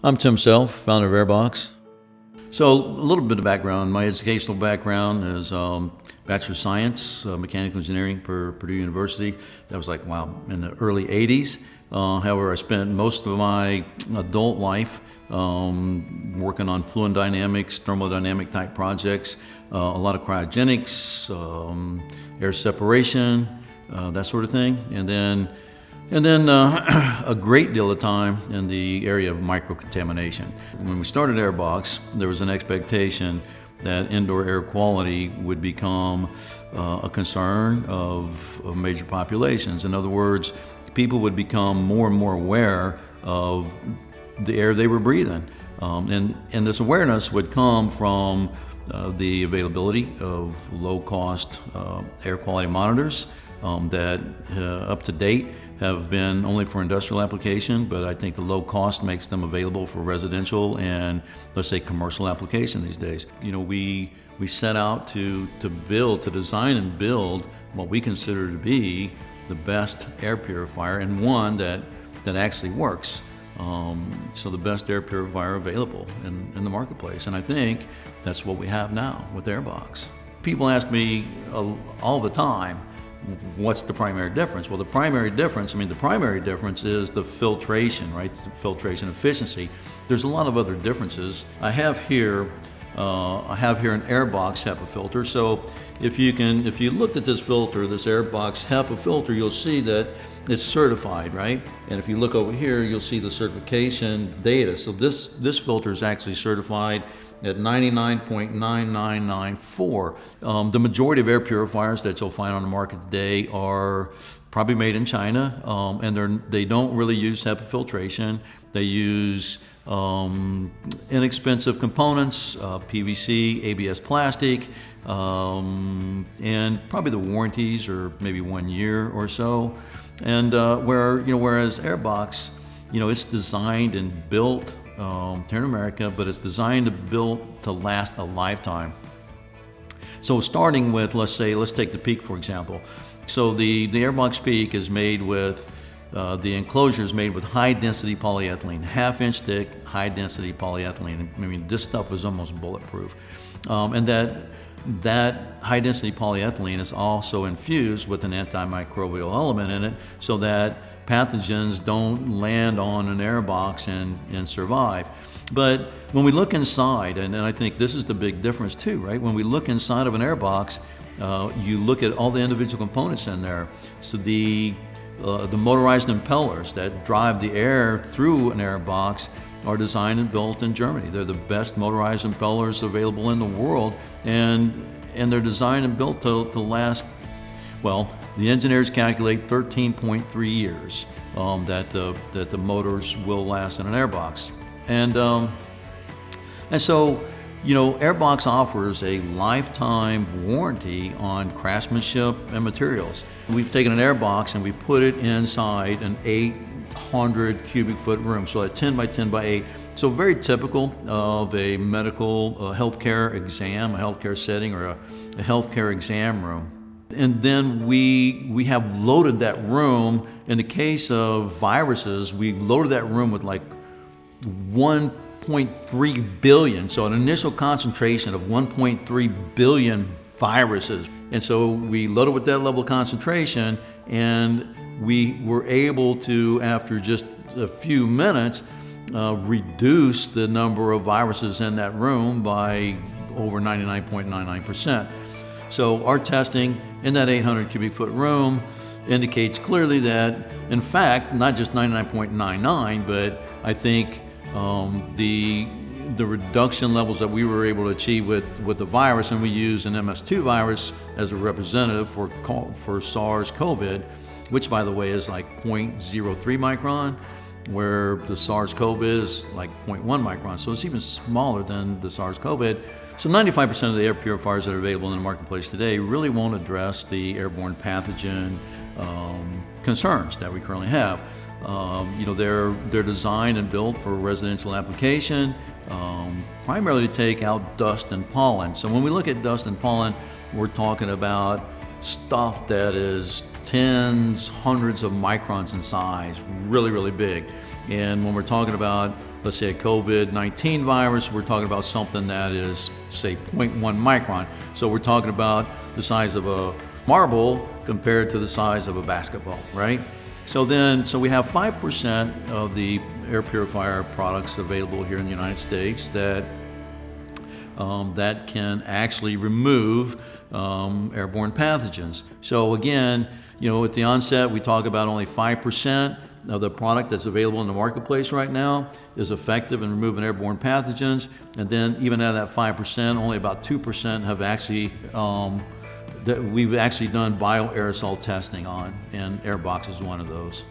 I'm Tim Self, founder of Airbox. So a little bit of background. My educational background is Bachelor of Science, Mechanical Engineering for Purdue University. That was in the early 80s. However, I spent most of my adult life working on fluid dynamics, thermodynamic type projects, a lot of cryogenics, air separation, that sort of thing. And then a great deal of time in the area of microcontamination. When we started Airbox, there was an expectation that indoor air quality would become a concern of major populations. In other words, people would become more and more aware of the air they were breathing. And this awareness would come from the availability of low-cost air quality monitors that up to date have been only for industrial application, but I think the low cost makes them available for residential and, let's say, commercial application these days. You know, we set out to design and build what we consider to be the best air purifier, and one that actually works. So the best air purifier available in the marketplace, and I think that's what we have now with Airbox. People ask me all the time, what's the primary difference? Well, the primary difference is the filtration, right? The filtration efficiency. There's a lot of other differences. I have here an Airbox HEPA filter. So if you looked at this filter, this Airbox HEPA filter, you'll see that it's certified, right? And if you look over here, you'll see the certification data. So this filter is actually certified at 99.9994. The majority of air purifiers that you'll find on the market today are probably made in China, and they don't really use HEPA filtration. They use inexpensive components, PVC, ABS plastic, and probably the warranties are maybe 1 year or so. And whereas Airbox, it's designed and built here in America, but it's designed and built to last a lifetime. So starting with, let's take the Peak for example. So the Airbox Peak is made with, the enclosure is made with high-density polyethylene, half-inch thick, high-density polyethylene. I mean, this stuff is almost bulletproof. And that high-density polyethylene is also infused with an antimicrobial element in it so that pathogens don't land on an Airbox and survive. But when we look inside, and I think this is the big difference too, right? When we look inside of an Airbox, you look at all the individual components in there. So the motorized impellers that drive the air through an Airbox are designed and built in Germany. They're the best motorized impellers available in the world, and they're designed and built to last, well, the engineers calculate 13.3 years that the motors will last in an Airbox. And so, Airbox offers a lifetime warranty on craftsmanship and materials. We've taken an Airbox and we put it inside an 800 cubic foot room, so a 10 by 10 by 8. So very typical of a medical healthcare exam, a healthcare setting, or a healthcare exam room. And then we have loaded that room. In the case of viruses, we've loaded that room with 1.3 billion, so an initial concentration of 1.3 billion viruses. And so we loaded with that level of concentration, and we were able to, after just a few minutes, reduce the number of viruses in that room by over 99.99%. So our testing in that 800 cubic foot room indicates clearly that, in fact, not just 99.99, but I think the reduction levels that we were able to achieve with the virus, and we use an MS2 virus as a representative for SARS-CoV, which, by the way, is 0.03 micron, where the SARS-CoV is 0.1 micron. So it's even smaller than the SARS-CoV. So 95% of the air purifiers that are available in the marketplace today really won't address the airborne pathogen concerns that we currently have. They're designed and built for residential application, primarily to take out dust and pollen. So when we look at dust and pollen, we're talking about stuff that is tens, hundreds of microns in size, really, really big. And when we're talking about let's say a COVID-19 virus, we're talking about something that is, say, zero point 0.1 micron. So we're talking about the size of a marble compared to the size of a basketball, right? So we have 5% of the air purifier products available here in the United States that can actually remove airborne pathogens. So again, at the onset, we talk about only 5% of the product that's available in the marketplace right now is effective in removing airborne pathogens. And then even out of that 5%, only about 2% have actually, that we've actually done bioaerosol testing on, and Airbox is one of those.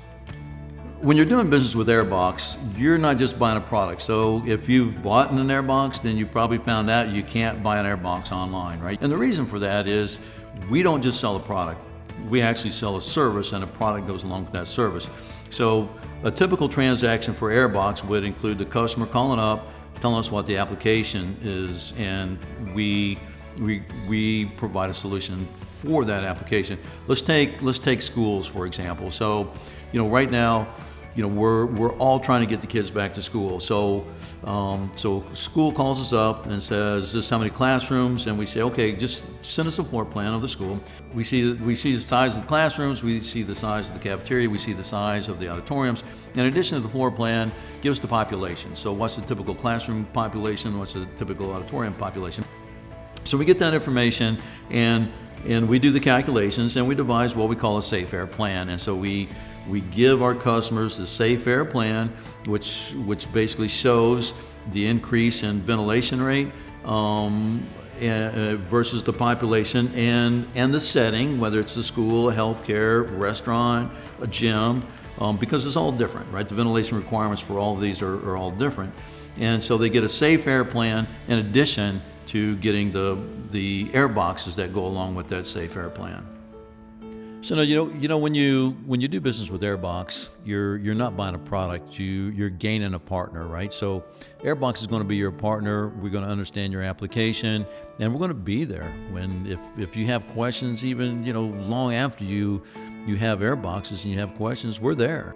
When you're doing business with Airbox, you're not just buying a product. So if you've bought an Airbox, then you probably found out you can't buy an Airbox online, right? And the reason for that is we don't just sell a product. We actually sell a service, and a product goes along with that service. So a typical transaction for Airbox would include the customer calling up, telling us what the application is, and we provide a solution for that application. Let's take schools, for example. So, right now, we're all trying to get the kids back to school. So school calls us up and says, "This is how many classrooms?" And we say, "Okay, just send us a floor plan of the school." We see the size of the classrooms, we see the size of the cafeteria, we see the size of the auditoriums. In addition to the floor plan, give us the population. So what's the typical classroom population? What's the typical auditorium population? So we get that information, and we do the calculations, and we devise what we call a safe air plan. And so we give our customers the safe air plan, which basically shows the increase in ventilation rate versus the population and the setting, whether it's a school, a healthcare, restaurant, a gym, because it's all different, right? The ventilation requirements for all of these are all different. And so they get a safe air plan in addition to getting the air boxes that go along with that safe air plan. So now, when you do business with Airbox, you're not buying a product. You're gaining a partner, right? So Airbox is going to be your partner. We're going to understand your application, and we're going to be there if you have questions, even long after you have Airboxes and you have questions, we're there.